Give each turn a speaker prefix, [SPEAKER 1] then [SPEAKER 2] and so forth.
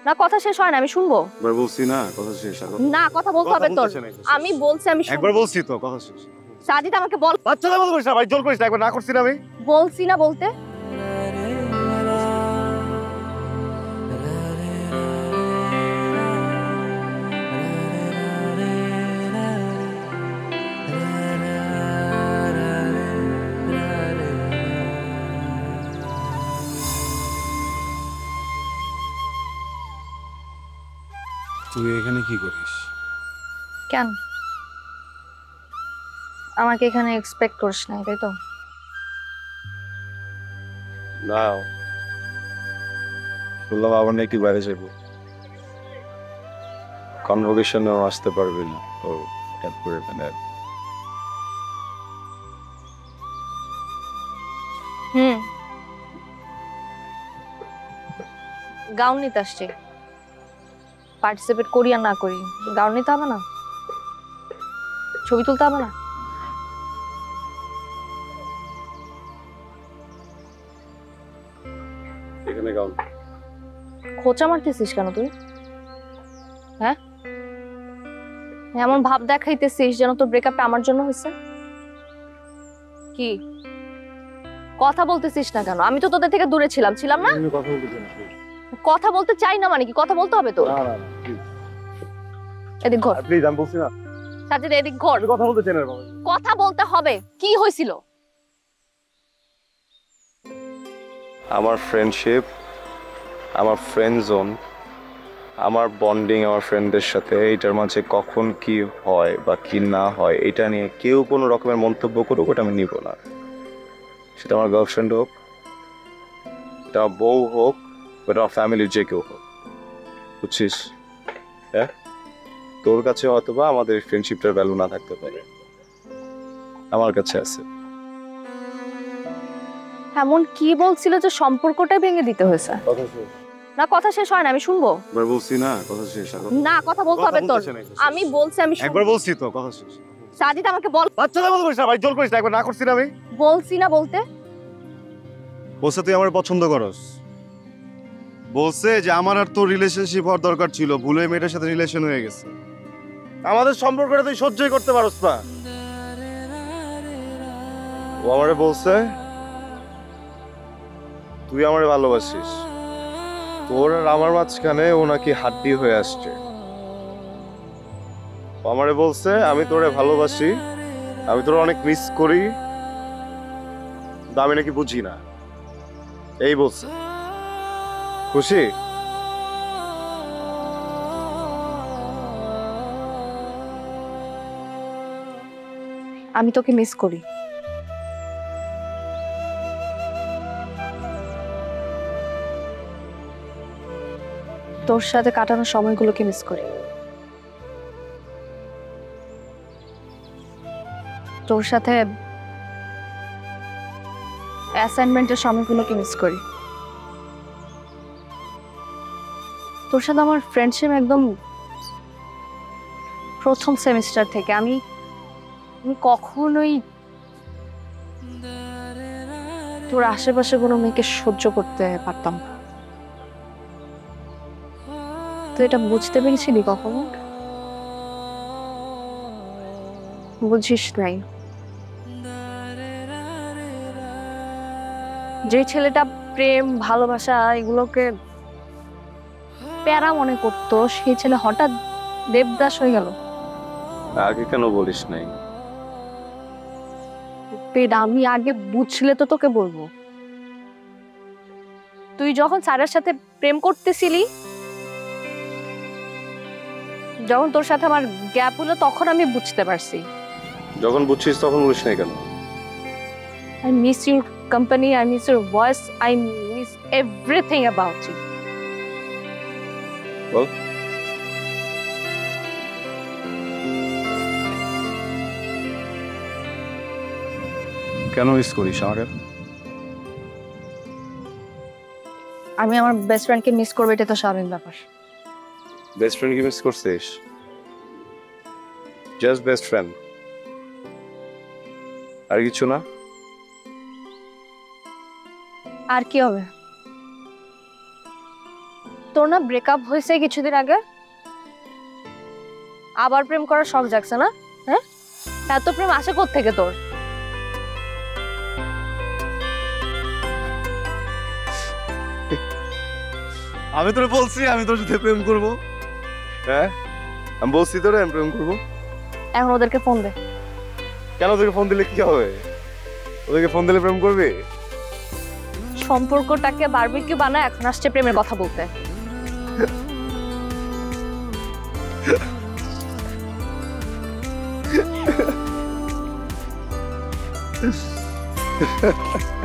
[SPEAKER 1] না কথা শেষ হয় না, আমি শুনবো।
[SPEAKER 2] একবার বলছি না কথা শেষ।
[SPEAKER 1] না কথা বলতে হবে তোর। আমি বলছি আমি
[SPEAKER 2] একবার বলছি তো কথা শেষ।
[SPEAKER 1] সাজিদ আমাকে বল।
[SPEAKER 2] বাচ্চাদের মতো করিস না ভাই, জোর করিস না, একবার না করছি না আমি।
[SPEAKER 1] বলছি না বলতে।
[SPEAKER 2] তুই এখানে কি করিস?
[SPEAKER 1] কেন আমাকে এখানে এক্সপেক্ট করিস না, তাই তো?
[SPEAKER 2] না, শুনলাম আবার নাকি বাইরে যাবো, কনভোকেশনেও আসতে পারবি না তো হঠাৎ করে এখানে।
[SPEAKER 1] গাউন নিতে আসছি, পার্টিসিপেট করি আর না করি গাউন নিতে হবে না? ছবি তুলতে হবে না?
[SPEAKER 2] এখানে গাউন
[SPEAKER 1] খোঁচা মারতেছিস কেন তুই? হ্যাঁ, এমন ভাব দেখাইতেছিস যেন তোর ব্রেকআপটা আমার জন্য হয়েছে। কি কথা বলতেছিস না কেন? আমি তো তোদের থেকে দূরে ছিলাম, ছিলাম না? কথা বলতে চাই না মানে কি? কথা বলতে হবে তো। এদিক ঘর
[SPEAKER 2] প্লিজ, আমি বলছি না
[SPEAKER 1] সাজিদ, এদিক ঘর।
[SPEAKER 2] কথা বলতে চাই না বাবা।
[SPEAKER 1] কথা বলতে হবে। কি হয়েছিল?
[SPEAKER 2] আমার ফ্রেন্ডশিপ, আমার ফ্রেন্ড জোন, আমার বন্ডিং আমার ফ্রেন্ডদের সাথে, এইটার মাঝে কখন কি হয় বা কি না হয় এটা নিয়ে কেউ কোনো রকমের মন্তব্য করুক, ওটা আমি নিব না। সেটা আমার গার্লফ্রেন্ড হোক, এটা আমার বউ হোক, এটা আমার ফ্যামিলির যে কেউ হোক, বুঝছিস? হ্যাঁ, তোর কাছে হয়তো বা আমাদের ফ্রেন্ডশিপটার ভ্যালু না থাকতে পারে, আমার কাছে আছে।
[SPEAKER 1] এমন কি বলছিল যে সম্পর্কটাই ভেঙে দিতে হয়েছে? না কথা শেষ হয় না, আমি শুনবো।
[SPEAKER 2] একবার বলছি না কথা শেষ।
[SPEAKER 1] না কথা বলতে হবে তোর। আমি বলছি আমি
[SPEAKER 2] একবার বলছি তো কথা শেষ।
[SPEAKER 1] সাজিদ আমাকে বল।
[SPEAKER 2] বাচ্চাদের মতো করিস না ভাই, জোর করিস না, একবার না করছি না আমি।
[SPEAKER 1] বলছি না বলতে।
[SPEAKER 2] বলছে তুই আমার পছন্দ করস, বলছে যে আমার আর তোর রিলেশনশিপ হওয়ার দরকার ছিল, ভুলে মেয়েটার সাথে রিলেশন হয়ে গেছে। আমাদের সম্পর্কটা তুই সহ্যই করতে পারস না। ও আমারে বলছে তুই আমারে ভালোবাসিস, তোর আর আমার মাঝখানে ও নাকি হাড্ডি হয়ে আসছে। ও আমারে বলছে আমি তোরে ভালোবাসি, আমি তোর অনেক মিস করি, আমি নাকি বুঝি না, এই বলছে। খুশি?
[SPEAKER 1] আমি তোকে মিস করি। তোর সাথে কাটানো সময়গুলোকে মিস করি। তোর সাথে অ্যাসাইনমেন্টের সময়গুলোকে মিস করি। তোর সাথে আমার ফ্রেন্ডশিপ একদম প্রথম সেমিস্টার থেকে। আমি কখনোই তোর আশেপাশে কোনো মেয়েকে সহ্য করতে পারতাম না। তো এটা বুঝতে পেরেছিলি কখনো? বুঝিস নাই। যে ছেলেটা প্রেম ভালোবাসা এগুলোকে প্যারা মনে করতো, সেই ছেলে হঠাৎ দেবদাস হয়ে গেল।
[SPEAKER 2] আগে কেন বলিস নাই?
[SPEAKER 1] আমি আগে বুঝলে তো তোকে বলবো। তুই যখন স্যারের সাথে প্রেম করতেছিলি, যখন তোর সাথে আমার গ্যাপ হলো, তখন আমি বুঝতে পারছি।
[SPEAKER 2] যখন বুঝছিস তখন বলিস নাই কেন?
[SPEAKER 1] I miss your company, I miss your voice, I miss everything about you.
[SPEAKER 2] বল। কেন মিস করিস আমাকে?
[SPEAKER 1] আমি আমার বেস্ট ফ্রেন্ডকে মিস করবো, এটা তো স্বাভাবিক ব্যাপার।
[SPEAKER 2] বেস্ট ফ্রেন্ড কি মিস করছিস? জাস্ট বেস্ট ফ্রেন্ড, আর কিছু না?
[SPEAKER 1] আর কি হবে? তোর না ব্রেকআপ হয়েছে কিছুদিন আগে, আবার প্রেম করার শখ জাগছে না? হ্যাঁ, এত প্রেম আসে থেকে তোর?
[SPEAKER 2] আমি তোরে বলছি আমি তোর সাথে প্রেম করব। হ্যাঁ, আমি বলছি তোরে আমি প্রেম করব।
[SPEAKER 1] এখন ওদেরকে ফোন দে।
[SPEAKER 2] কেন ওদেরকে ফোন দিলে কি হবে? ওদেরকে ফোন দিলে প্রেম করবি?
[SPEAKER 1] সম্পর্কটাকে বারবিকিউ বানায় এখন আসছে প্রেমের কথা বলতে।
[SPEAKER 2] Ha ha ha.